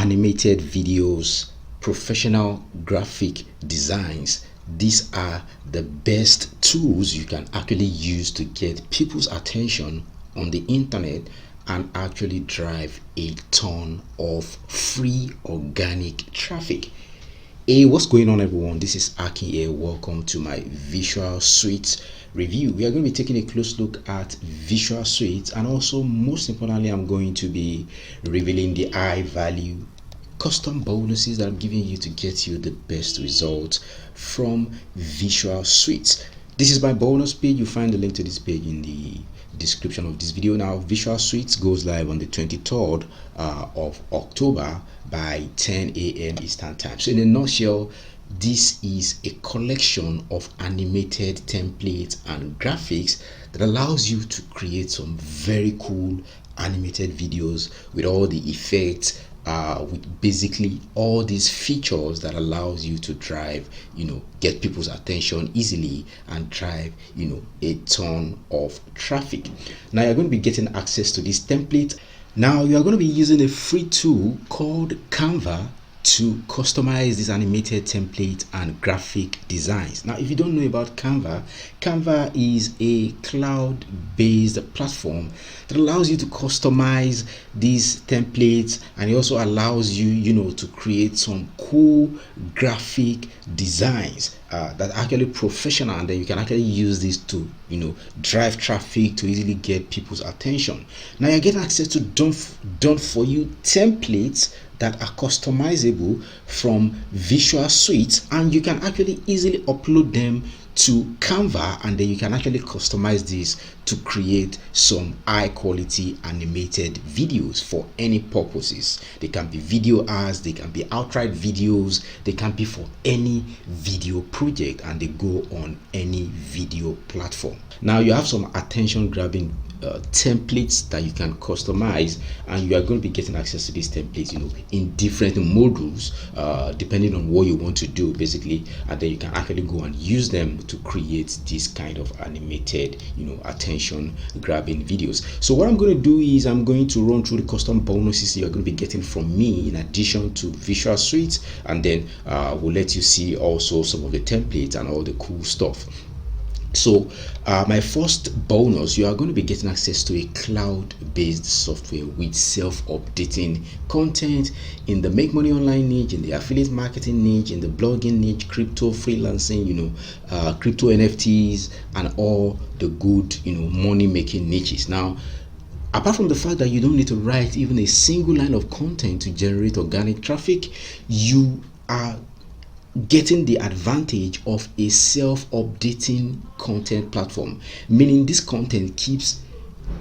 animated videos, professional graphic designs. These are the best tools you can actually use to get people's attention on the internet and actually drive a ton of free organic traffic. Hey, what's going on, everyone? This is Aki here. Welcome to my VisualSuites review. We are going to be taking a close look at VisualSuite, and also, most importantly, I'm going to be revealing the high value custom bonuses that I'm giving you to get you the best results from VisualSuite. This is my bonus page. You'll find the link to this page in the description of this video. Now, VisualSuite goes live on the 23rd of October by 10 a.m. Eastern Time. So in a nutshell, this is a collection of animated templates and graphics that allows you to create some very cool animated videos with all the effects, with basically all these features that allows you to drive, get people's attention easily and drive, a ton of traffic. Now you're going to be getting access to this template. Now you are going to be using a free tool called Canva to customize this animated template and graphic designs. Now, if you don't know about Canva, Canva is a cloud-based platform that allows you to customize these templates, and it also allows you, to create some cool graphic designs that are actually professional, and then you can actually use this to, drive traffic, to easily get people's attention. Now you're getting access to done for you templates that are customizable from VisualSuite, and you can actually easily upload them to Canva, and then you can actually customize this to create some high quality animated videos for any purposes. They can be video ads, they can be outright videos, they can be for any video project, and they go on any video platform. Now you have some attention grabbing templates that you can customize, and you are going to be getting access to these templates in different modules depending on what you want to do, basically, and then you can actually go and use them to create this kind of animated attention grabbing videos. So what I'm going to do is I'm going to run through the custom bonuses you're going to be getting from me in addition to VisualSuite, and then we'll let you see also some of the templates and all the cool stuff. So my first bonus, you are going to be getting access to a cloud-based software with self-updating content in the make money online niche, in the affiliate marketing niche, in the blogging niche, crypto freelancing, crypto NFTs, and all the good money making niches. Now, apart from the fact that you don't need to write even a single line of content to generate organic traffic, you are getting the advantage of a self-updating content platform, meaning this content keeps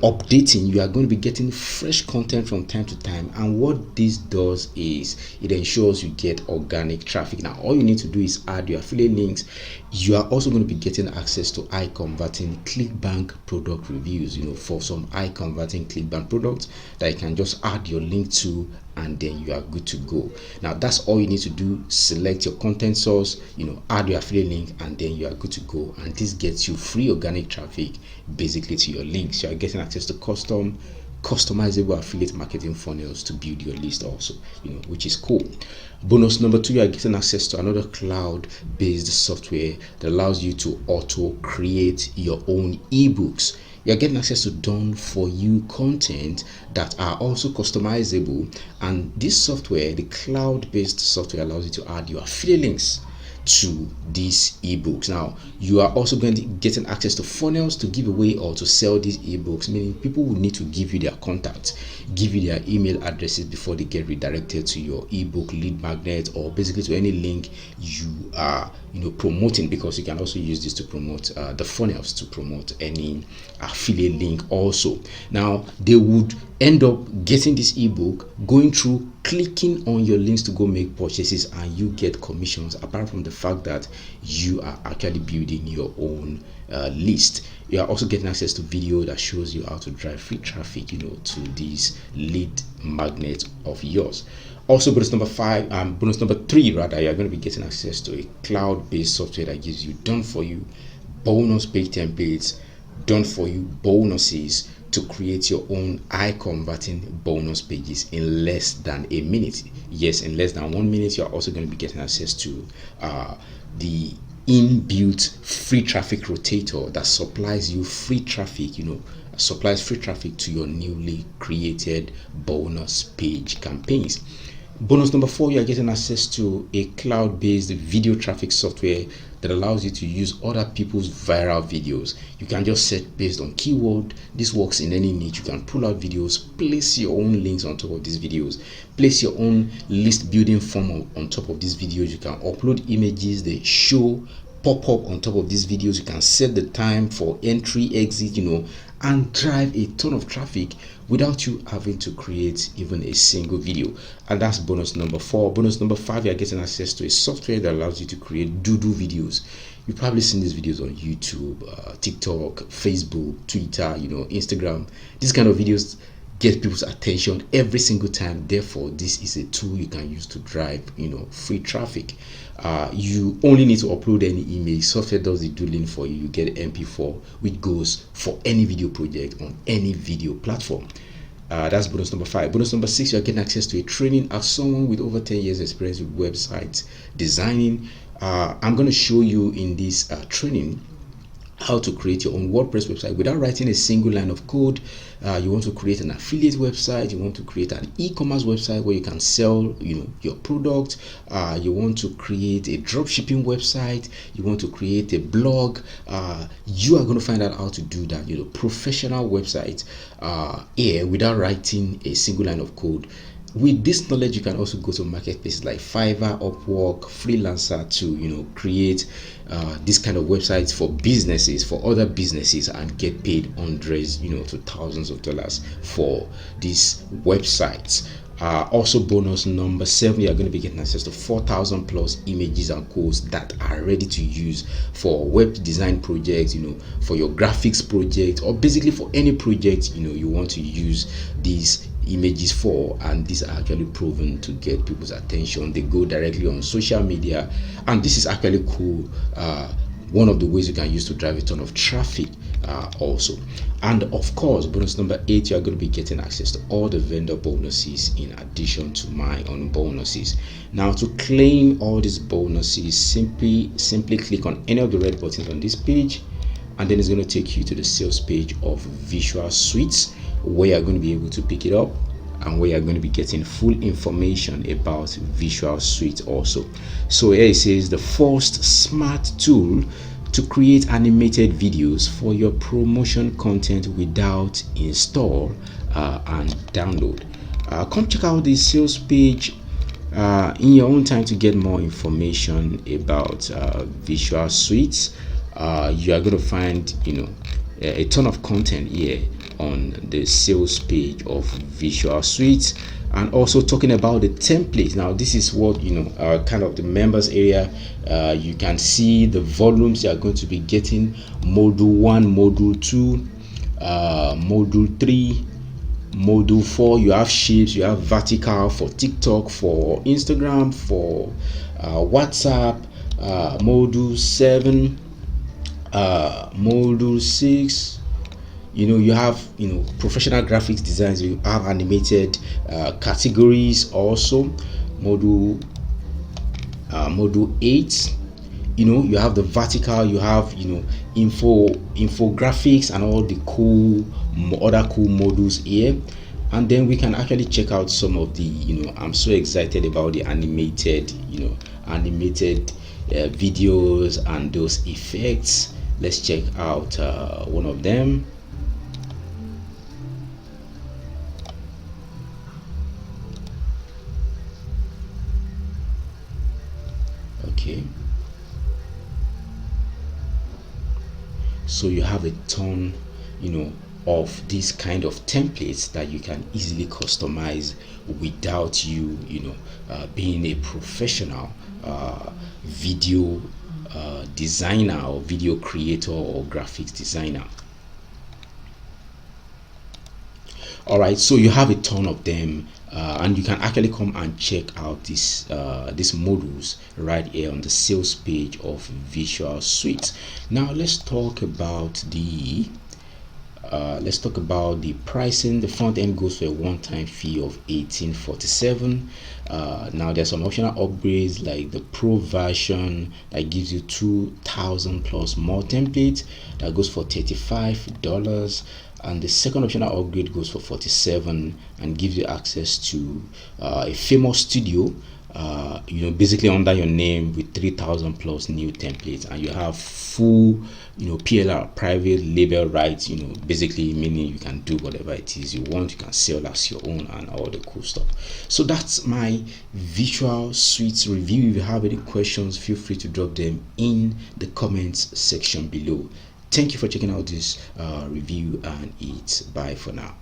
updating. You are going to be getting fresh content from time to time, and what this does is it ensures you get organic traffic. Now all you need to do is add your affiliate links. You are also going to be getting access to high converting ClickBank product reviews, for some high converting ClickBank products that you can just add your link to, and then you are good to go. Now that's all you need to do. Select your content source, add your affiliate link, and then you are good to go, and this gets you free organic traffic basically to your links. You are getting access to customizable affiliate marketing funnels to build your list also, which is cool. Bonus number 2, you are getting access to another cloud-based software that allows you to auto create your own ebooks. You're getting access to done for you content that are also customizable, and this software, the cloud-based software, allows you to add your affiliate links to these ebooks. Now you are also going to getting access to funnels to give away or to sell these ebooks, meaning people will need to give you their contacts, give you their email addresses before they get redirected to your ebook lead magnet, or basically to any link you are promoting, because you can also use this to promote the funnels, to promote any affiliate link also. Now they would end up getting this ebook, going through, clicking on your links to go make purchases, and you get commissions, apart from the fact that you are actually building your own list. You are also getting access to video that shows you how to drive free traffic to this lead magnet of yours. Also, bonus number 3 rather, you're going to be getting access to a cloud-based software that gives you done for you bonus page templates, done for you bonuses to create your own eye converting bonus pages in less than a minute. Yes, in less than 1 minute, you're also going to be getting access to the inbuilt free traffic rotator that supplies you free traffic, supplies free traffic to your newly created bonus page campaigns. Bonus number 4, you are getting access to a cloud-based video traffic software that allows you to use other people's viral videos. You can just set based on keyword. This works in any niche. You can pull out videos, place your own links on top of these videos, place your own list building form on top of these videos. You can upload images, they show pop up on top of these videos. You can set the time for entry, exit, and drive a ton of traffic without you having to create even a single video. And that's bonus number 4. Bonus number 5, you're getting access to a software that allows you to create doodle videos. You've probably seen these videos on YouTube, TikTok, Facebook, Twitter, Instagram. These kind of videos get people's attention every single time. Therefore, this is a tool you can use to drive free traffic. You only need to upload any image. Software does the doodling for you. You get MP4, which goes for any video project on any video platform. That's bonus number 5. Bonus number 6, you're getting access to a training as someone with over 10 years experience with website designing. I'm going to show you in this training how to create your own WordPress website without writing a single line of code. You want to create an affiliate website, you want to create an e-commerce website where you can sell your product, you want to create a dropshipping website, you want to create a blog. You are going to find out how to do that professional website here without writing a single line of code. With this knowledge, you can also go to marketplaces like Fiverr, Upwork, Freelancer to create this kind of websites for businesses, for other businesses, and get paid hundreds to thousands of dollars for these websites. Also, bonus number 7, you are going to be getting access to 4,000 plus images and codes that are ready to use for web design projects, for your graphics project, or basically for any project you want to use these images for. And these are actually proven to get people's attention. They go directly on social media, and this is actually cool. One of the ways you can use to drive a ton of traffic also. And of course, bonus number 8, you are going to be getting access to all the vendor bonuses in addition to my own bonuses. Now, to claim all these bonuses, simply click on any of the red buttons on this page, and then it's going to take you to the sales page of VisualSuites, where you're going to be able to pick it up and where you're going to be getting full information about VisualSuite also. So here it says the first smart tool to create animated videos for your promotion content without install and download. Come check out the sales page in your own time to get more information about VisualSuite. You are going to find a ton of content here on the sales page of VisualSuite, and also talking about the template. Now, this is what kind of the members area. You can see the volumes you are going to be getting: module 1, module 2, module 3, module 4. You have shapes, you have vertical for TikTok, for Instagram, for WhatsApp. Module 7, module 6. You have professional graphics designs, you have animated categories also. Module 8, you have the vertical, you have infographics and all the other cool modules here. And then we can actually check out some of the I'm so excited about the animated videos and those effects. Let's check out one of them. Okay, so you have a ton of these kind of templates that you can easily customize without you being a professional video designer or video creator or graphics designer. All right, so you have a ton of them, and you can actually come and check out these modules right here on the sales page of VisualSuite. Now let's talk about the Let's talk about the pricing. The front end goes for a one-time fee of $18.47. Now there's some optional upgrades like the pro version that gives you 2,000 plus more templates, that goes for $35, and the second optional upgrade goes for $47 and gives you access to a famous studio, basically under your name, with 3,000 plus new templates, and you have full PLR, private label rights, basically meaning you can do whatever it is you want, you can sell as your own and all the cool stuff. So that's my VisualSuites review. If you have any questions, feel free to drop them in the comments section below. Thank you for checking out this review, and it's bye for now.